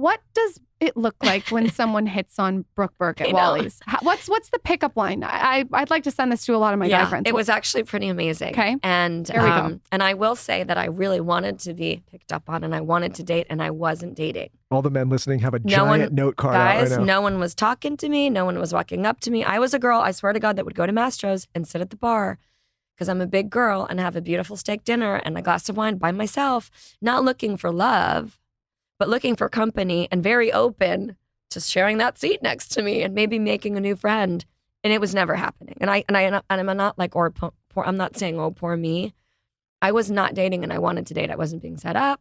What does it look like when someone hits on Brooke Burke at Wally's? What's the pickup line? I'd like to send this to a lot of my guy friends. It was actually pretty amazing. Okay. And there we go. And I will say that I really wanted to be picked up on and I wanted to date and I wasn't dating. All the men listening have a giant note card out right now. No one was talking to me. No one was walking up to me. I was a girl, I swear to God, that would go to Mastro's and sit at the bar because I'm a big girl and have a beautiful steak dinner and a glass of wine by myself, not looking for love, but looking for company and very open to sharing that seat next to me and maybe making a new friend. And it was never happening. And I'm not like, I'm not saying, oh, poor me. I was not dating and I wanted to date. I wasn't being set up.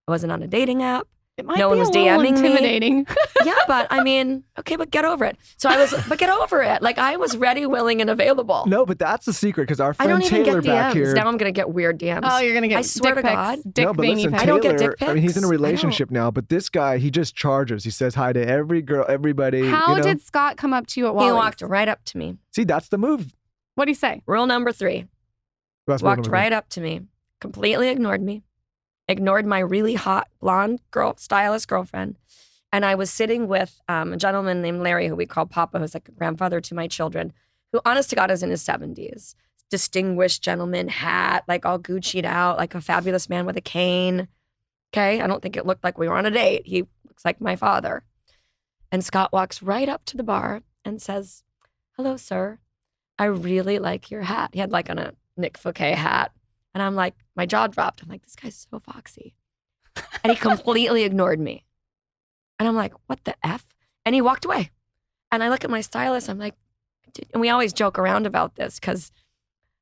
I wasn't on a dating app. No one was DMing intimidating. me. Yeah, but I mean, okay, but get over it. But get over it. Like I was ready, willing, and available. No, but that's the secret because our friend I don't even Taylor get back DMs. here. Now I'm going to get weird DMs. Oh, you're going to get I swear dick to pics, God. dick No, but veiny listen, pics. I don't get Taylor, dick pics. I mean, he's in a relationship now, but this guy, he just charges. He says hi to every girl, everybody. How did Scott come up to you at Wally's? He walked right up to me. See, that's the move. What'd he say? Rule number 3. Walked right up to me, completely ignored me, ignored my really hot blonde stylist girlfriend. And I was sitting with a gentleman named Larry, who we call Papa, who's like a grandfather to my children, who honest to God is in his 70s. Distinguished gentleman, hat, like all Gucci'd out, like a fabulous man with a cane. Okay, I don't think it looked like we were on a date. He looks like my father. And Scott walks right up to the bar and says, "Hello, sir. I really like your hat." He had like on a Nick Fouquet hat. And I'm like, my jaw dropped. I'm like, this guy's so foxy. And he completely ignored me. And I'm like, what the F? And he walked away. And I look at my stylist. I'm like, and we always joke around about this because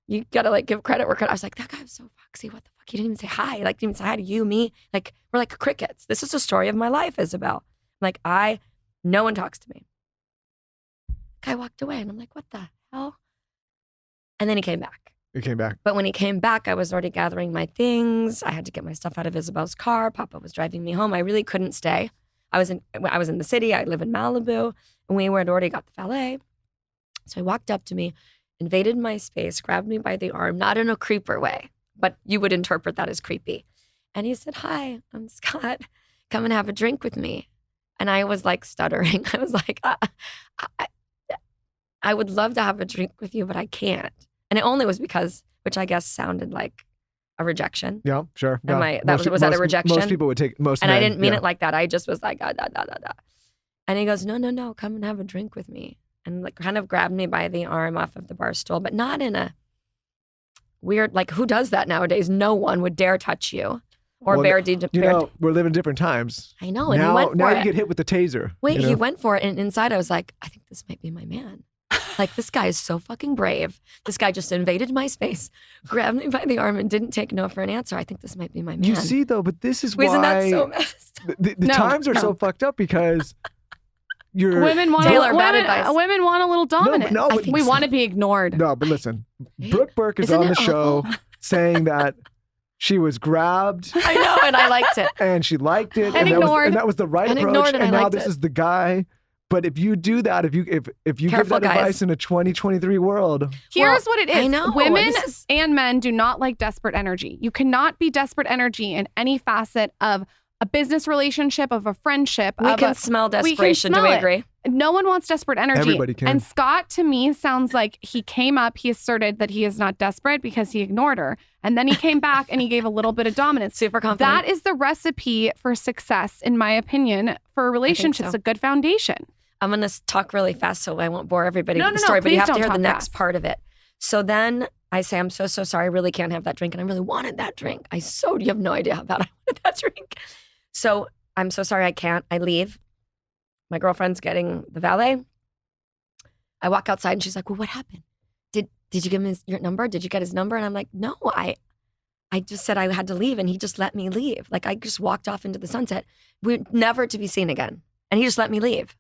you got to like give credit where credit. I was like, that guy was so foxy. What the fuck? He didn't even say hi. Like, didn't even say hi to you, me. Like, we're like crickets. This is the story of my life, Isabel. Like, no one talks to me. Guy walked away. And I'm like, what the hell? And then he came back. He came back. But when he came back, I was already gathering my things. I had to get my stuff out of Isabel's car. Papa was driving me home. I really couldn't stay. I was in the city. I live in Malibu, and we had already got the valet. So he walked up to me, invaded my space, grabbed me by the arm, not in a creeper way, but you would interpret that as creepy. And he said, "Hi, I'm Scott. Come and have a drink with me." And I was like stuttering. I was like, I would love to have a drink with you, but I can't. And it only was because, which I guess sounded like a rejection. Yeah, sure. Was that a rejection? Most people would take most. And men, I didn't mean it like that. I just was like, da. And he goes, no, come and have a drink with me. And like kind of grabbed me by the arm off of the bar stool, but not in a weird, like who does that nowadays? No one would dare touch you or we're living different times. I know. And now, he went for now it. you get hit with the taser. Wait, he went for it. And inside I was like, I think this might be my man. Like, this guy is so fucking brave. This guy just invaded my space, grabbed me by the arm, and didn't take no for an answer. I think this might be my man. You see, though, but this is why Isn't that so messed up? the times are so fucked up because women want bad advice. Women want a little dominance. No, but we want to be ignored. No, but listen, Brooke Burke is on the show saying that she was grabbed. I know, and I liked it. And she liked it. And ignored. That was the right approach. And now this is the guy. But if you do that, if you give that advice in a 2023 world. Here's what it is. I know. Women and men do not like desperate energy. You cannot be desperate energy in any facet of a business relationship, of a friendship. We can smell desperation. Do we agree? No one wants desperate energy. Everybody can. And Scott, to me, sounds like he came up, he asserted that he is not desperate because he ignored her. And then he came back and he gave a little bit of dominance. Super confident. That is the recipe for success, in my opinion, for a relationship. It's a good foundation. I'm going to talk really fast so I won't bore everybody with the No, story, but you have to hear the fast. next part of it. So then I say, I'm so sorry. I really can't have that drink. And I really wanted that drink. You have no idea how bad I wanted that drink. So I'm so sorry I can't. I leave. My girlfriend's getting the valet. I walk outside and she's like, well, what happened? Did you give him your number? Did you get his number? And I'm like, no, I just said I had to leave and he just let me leave. Like I just walked off into the sunset. We're never to be seen again. And he just let me leave.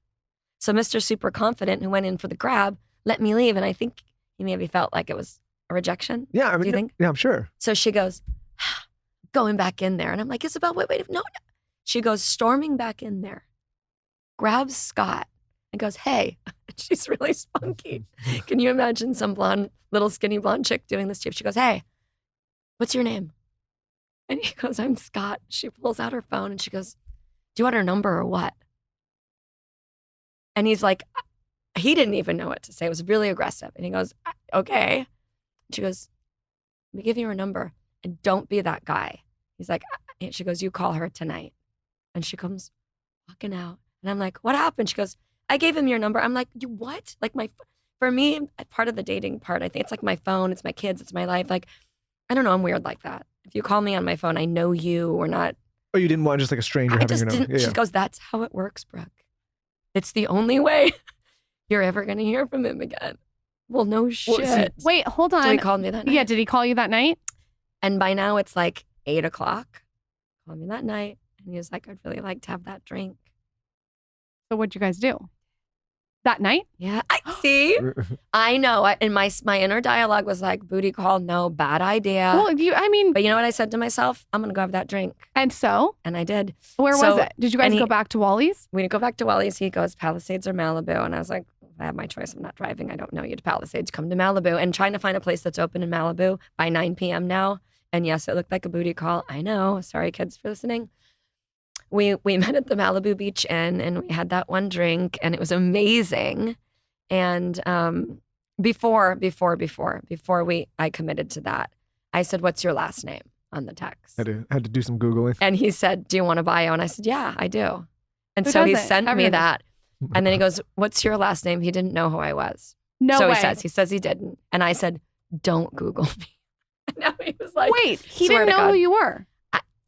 So Mr. Super Confident, who went in for the grab, let me leave. And I think he maybe felt like it was a rejection. Yeah, I mean, do you think? Yeah, I'm sure. So she goes, going back in there. And I'm like, Isabel, wait, no. She goes storming back in there, grabs Scott and goes, hey. She's really spunky. Can you imagine some little skinny blonde chick doing this to you? She goes, hey, what's your name? And he goes, I'm Scott. She pulls out her phone and she goes, Do you want her number or what? And he's like, he didn't even know what to say. It was really aggressive. And he goes, okay. She goes, let me give you her number and don't be that guy. He's like, and she goes, you call her tonight. And she comes walking out. And I'm like, what happened? She goes, I gave him your number. I'm like, you what? Like for me, part of the dating part, I think it's like my phone, it's my kids, it's my life. Like, I don't know, I'm weird like that. If you call me on my phone, I know you or not. Oh, you didn't want just like a stranger having your number? She goes, that's how it works, Brooke. It's the only way you're ever going to hear from him again. Well, no shit. Wait, hold on. So he called me that night. Yeah, did he call you that night? And by now it's like 8 o'clock. Called me that night. And he was like, I'd really like to have that drink. So what'd you guys do? That night? Yeah, I see. I know. And my inner dialogue was like, booty call, no, bad idea. Well, but you know what I said to myself? I'm going to go have that drink. And so? And I did. Where was it? Did you guys go back to Wally's? We didn't go back to Wally's. He goes, Palisades or Malibu. And I was like, if I have my choice, I'm not driving. I don't know you to Palisades. Come to Malibu. And trying to find a place that's open in Malibu by 9 p.m. now. And yes, it looked like a booty call. I know. Sorry, kids, for listening. We met at the Malibu Beach Inn and we had that one drink and it was amazing. And before I committed to that, I said, what's your last name on the text? Had to do some Googling. And he said, do you want a bio? And I said, yeah, I do. And so he sent me that. And then he goes, what's your last name? He didn't know who I was. No way. So he says he didn't. And I said, don't Google me. And now he was like, wait, he didn't know who you were.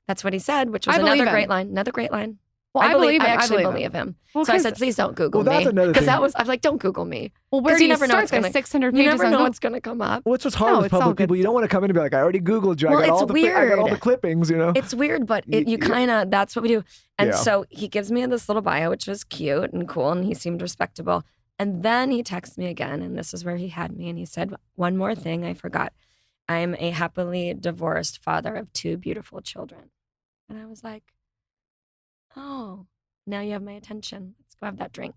That's what he said, which was another great line. Another great line. Well, I actually believe him. Well, so I said, please don't Google me. Because I was like, don't Google me. Well, where do you never start? There's 600 pages. You never know what's going to come up. What's hard with public people? You don't want to come in and be like, I already Googled you. Well, I got all the clippings, you know? It's weird, but you kind of, that's what we do. And so he gives me this little bio, which was cute and cool, and he seemed respectable. And then he texts me again, and this is where he had me. And he said, one more thing I forgot. I'm a happily divorced father of 2 beautiful children. And I was like, oh, now you have my attention. Let's go have that drink.